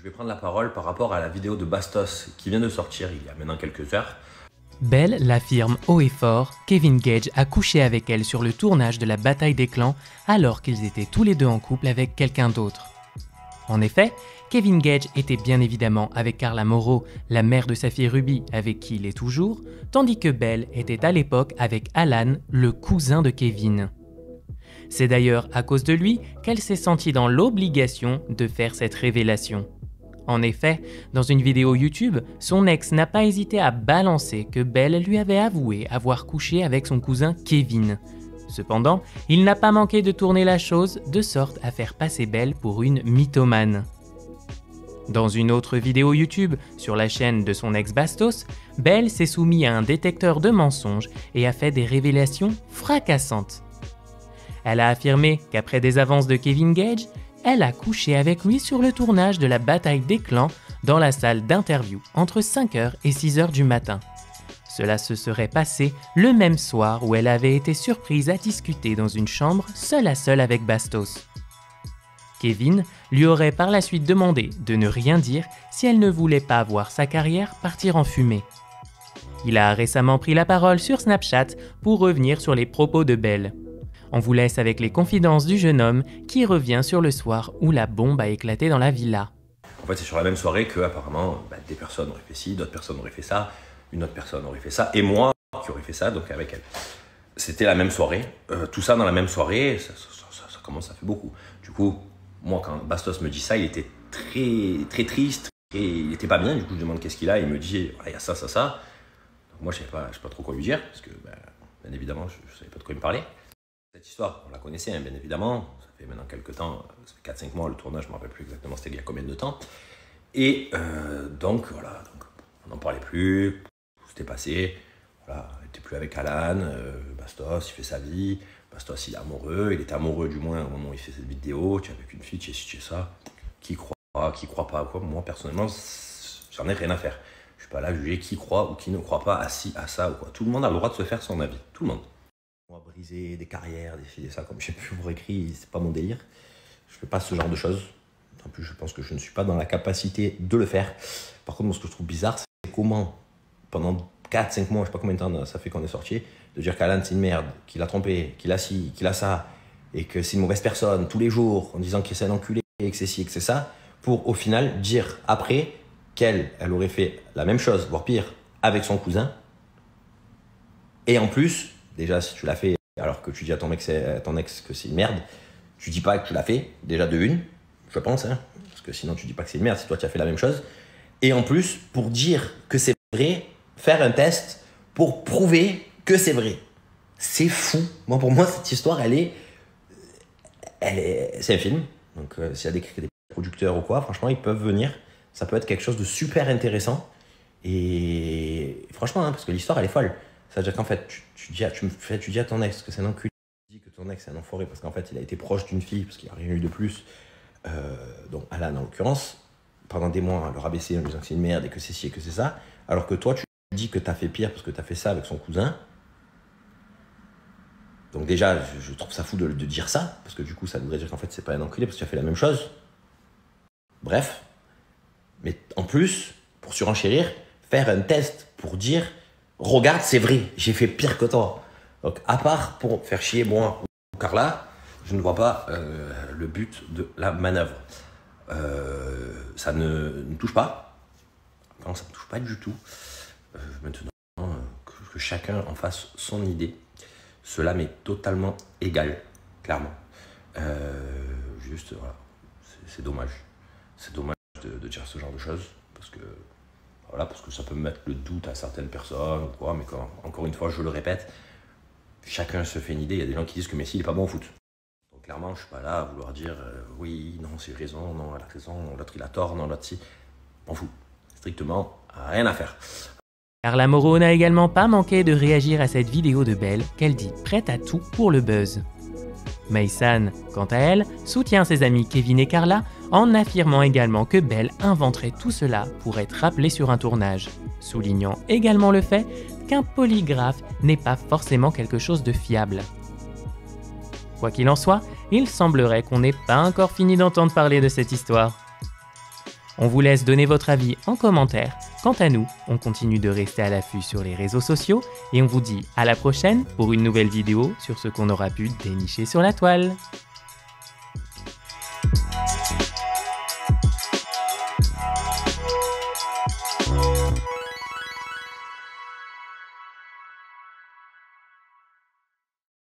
Je vais prendre la parole par rapport à la vidéo de Bastos qui vient de sortir il y a maintenant quelques heures. Belle l'affirme haut et fort, Kevin Gage a couché avec elle sur le tournage de la bataille des clans alors qu'ils étaient tous les deux en couple avec quelqu'un d'autre. En effet, Kevin Gage était bien évidemment avec Carla Moreau, la mère de sa fille Ruby avec qui il est toujours, tandis que Belle était à l'époque avec Alan, le cousin de Kevin. C'est d'ailleurs à cause de lui qu'elle s'est sentie dans l'obligation de faire cette révélation. En effet, dans une vidéo YouTube, son ex n'a pas hésité à balancer que Belle lui avait avoué avoir couché avec son cousin Kevin. Cependant, il n'a pas manqué de tourner la chose de sorte à faire passer Belle pour une mythomane. Dans une autre vidéo YouTube, sur la chaîne de son ex Bastos, Belle s'est soumise à un détecteur de mensonges et a fait des révélations fracassantes. Elle a affirmé qu'après des avances de Kevin Gage, elle a couché avec lui sur le tournage de la bataille des clans dans la salle d'interview entre 5h et 6h du matin. Cela se serait passé le même soir où elle avait été surprise à discuter dans une chambre seule à seule avec Bastos. Kevin lui aurait par la suite demandé de ne rien dire si elle ne voulait pas voir sa carrière partir en fumée. Il a récemment pris la parole sur Snapchat pour revenir sur les propos de Belle. On vous laisse avec les confidences du jeune homme qui revient sur le soir où la bombe a éclaté dans la villa. En fait, c'est sur la même soirée que apparemment des personnes auraient fait ci, d'autres personnes auraient fait ça, une autre personne aurait fait ça, et moi qui aurais fait ça, donc avec elle. C'était la même soirée, tout ça dans la même soirée, ça commence à faire beaucoup. Du coup, moi quand Bastos me dit ça, il était très triste, et il n'était pas bien, du coup je demande qu'est-ce qu'il a, il me dit il y a ça. Donc moi je ne sais pas trop quoi lui dire, parce que bien évidemment je ne savais pas de quoi il me parlait. Cette histoire, on la connaissait hein, bien évidemment, ça fait maintenant quelques temps, ça fait 4-5 mois le tournage, je ne me rappelle plus exactement c'était il y a combien de temps. Et donc voilà, donc, on n'en parlait plus, tout s'était passé, voilà, il n'était plus avec Alan, Bastos, il fait sa vie, Bastos il est amoureux, il était amoureux du moins au moment où il fait cette vidéo, tu es avec une fille, tu es ci, tu es ça, qui croit pas, quoi. Moi personnellement, j'en ai rien à faire. Je ne suis pas là à juger qui croit ou qui ne croit pas à ci, à ça ou quoi. Tout le monde a le droit de se faire son avis, tout le monde. Moi, briser des carrières, des filles et ça, comme j'ai pu vous écrire, c'est pas mon délire. Je fais pas ce genre de choses. En plus, je pense que je ne suis pas dans la capacité de le faire. Par contre, moi, ce que je trouve bizarre, c'est comment, pendant 4-5 mois, je sais pas combien de temps ça fait qu'on est sorti, de dire qu'Alan c'est une merde, qu'il a trompé, qu'il a ci, qu'il a ça, et que c'est une mauvaise personne tous les jours, en disant qu'il c'est un enculé, et que c'est ci, et que c'est ça, pour au final dire après qu'elle aurait fait la même chose, voire pire, avec son cousin. Et en plus, déjà, si tu l'as fait alors que tu dis à ton ex que c'est une merde, tu dis pas que tu l'as fait, déjà de une, je pense, hein, parce que sinon tu dis pas que c'est une merde si toi tu as fait la même chose. Et en plus, pour dire que c'est vrai, faire un test pour prouver que c'est vrai. C'est fou. Moi, pour moi, cette histoire, c'est un film. Donc, s'il y a des producteurs ou quoi, franchement, ils peuvent venir. Ça peut être quelque chose de super intéressant. Et franchement, hein, parce que l'histoire, elle est folle. C'est-à-dire qu'en fait, tu dis à ton ex que c'est un enculé, tu dis que ton ex c'est un enfoiré parce qu'en fait, il a été proche d'une fille, parce qu'il n'y a rien eu de plus, donc Alan en l'occurrence, pendant des mois, le rabaisser en disant que c'est une merde et que c'est ci et que c'est ça, alors que toi, tu dis que tu as fait pire parce que tu as fait ça avec son cousin. Donc déjà, je trouve ça fou de dire ça, parce que du coup, ça voudrait dire qu'en fait, c'est pas un enculé parce que tu as fait la même chose. Bref. Mais en plus, pour surenchérir, faire un test pour dire regarde, c'est vrai, j'ai fait pire que toi. Donc, à part pour faire chier moi ou Carla, je ne vois pas le but de la manœuvre. Ça ne me touche pas. Non, ça ne me touche pas du tout. Maintenant, que chacun en fasse son idée. Cela m'est totalement égal, clairement. Juste, voilà, c'est dommage. C'est dommage de dire ce genre de choses, parce que ça peut mettre le doute à certaines personnes, ou quoi, mais encore une fois, je le répète, chacun se fait une idée. Il y a des gens qui disent que Messi, il n'est pas bon au foot. Donc clairement, je ne suis pas là à vouloir dire oui, non, c'est raison, non, elle a raison, non, l'autre, il a tort, non, l'autre, si. M'en fous. Strictement, rien à faire. Carla Moreau n'a également pas manqué de réagir à cette vidéo de Belle qu'elle dit prête à tout pour le buzz. Maysan, quant à elle, soutient ses amis Kevin et Carla en affirmant également que Belle inventerait tout cela pour être rappelée sur un tournage, soulignant également le fait qu'un polygraphe n'est pas forcément quelque chose de fiable. Quoi qu'il en soit, il semblerait qu'on n'ait pas encore fini d'entendre parler de cette histoire. On vous laisse donner votre avis en commentaire. Quant à nous, on continue de rester à l'affût sur les réseaux sociaux et on vous dit à la prochaine pour une nouvelle vidéo sur ce qu'on aura pu dénicher sur la toile.